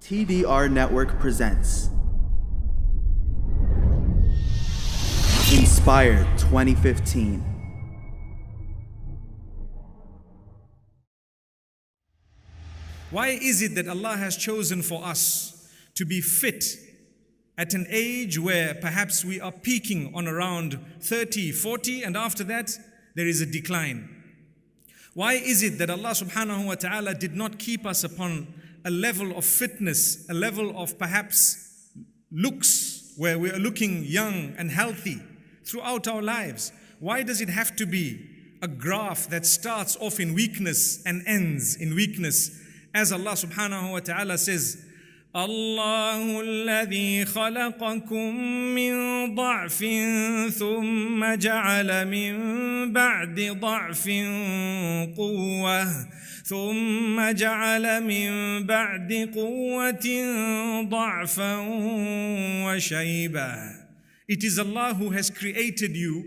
TDR Network presents Inspired 2015. Why is it that Allah has chosen for us to be fit at an age where perhaps we are peaking on around 30, 40, and after that there is a decline? Why is it that Allah subhanahu wa ta'ala did not keep us upon a level of fitness, a level of perhaps looks where we are looking young and healthy throughout our lives? Why does it have to be a graph that starts off in weakness and ends in weakness? As Allah subhanahu wa ta'ala says, الله الذي خلقكم من ضعف ثم جعل من بعد ضعف قوة ثم جعل من بعد قوة ضعفا وشيبة. It is Allah who has created you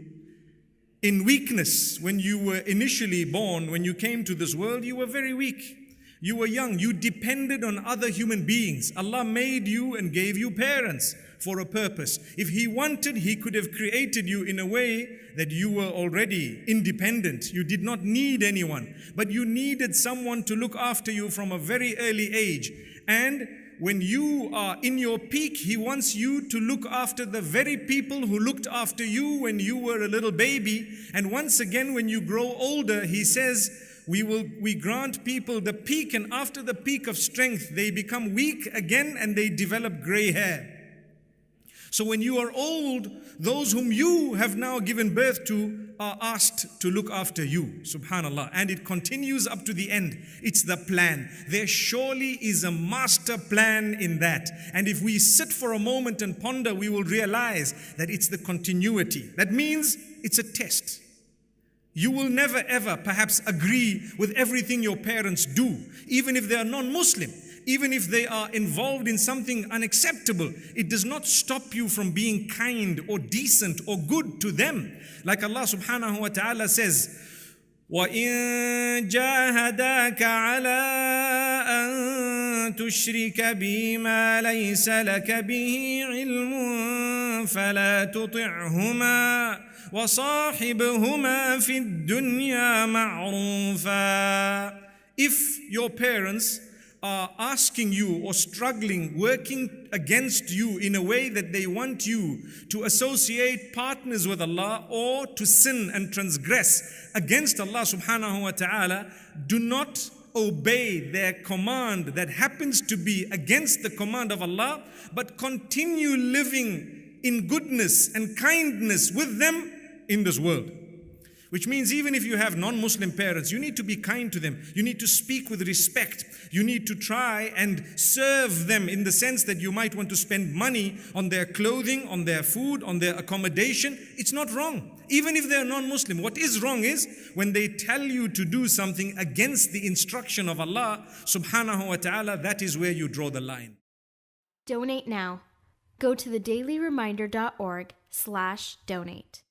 in weakness. When you were initially born, when you came to this world, you were very weak. You were young, you depended on other human beings. Allah made you and gave you parents for a purpose. If He wanted, He could have created you in a way that you were already independent. You did not need anyone, but you needed someone to look after you from a very early age. And when you are in your peak, He wants you to look after the very people who looked after you when you were a little baby. And once again, when you grow older, He says, we grant people the peak, and after the peak of strength, they become weak again and they develop gray hair. So when you are old, those whom you have now given birth to are asked to look after you, subhanallah. And it continues up to the end. It's the plan. There surely is a master plan in that. And if we sit for a moment and ponder, we will realize that it's the continuity. That means it's a test. You will never ever perhaps agree with everything your parents do, even if they are non-Muslim, even if they are involved in something unacceptable. It does not stop you from being kind or decent or good to them. Like Allah subhanahu wa ta'ala says, وَإِن جَاهَدَاكَ عَلَىٰ أَن تُشْرِكَ بِي مَا لَيْسَ لَكَ بِهِ عِلْمٌ فَلَا تُطِعْهُمَا وَصَاحِبْهُمَا فِي الدُّنْيَا مَعْرُوفًا. If your parents are asking you or struggling, working against you in a way that they want you to associate partners with Allah or to sin and transgress against Allah subhanahu wa ta'ala, do not obey their command that happens to be against the command of Allah, but continue living in goodness and kindness with them in this world. Which means even if you have non-Muslim parents, you need to be kind to them. You need to speak with respect. You need to try and serve them in the sense that you might want to spend money on their clothing, on their food, on their accommodation. It's not wrong. Even if they're non-Muslim. What is wrong is when they tell you to do something against the instruction of Allah subhanahu wa ta'ala, that is where you draw the line. Donate now. Go to thedailyreminder.org/donate.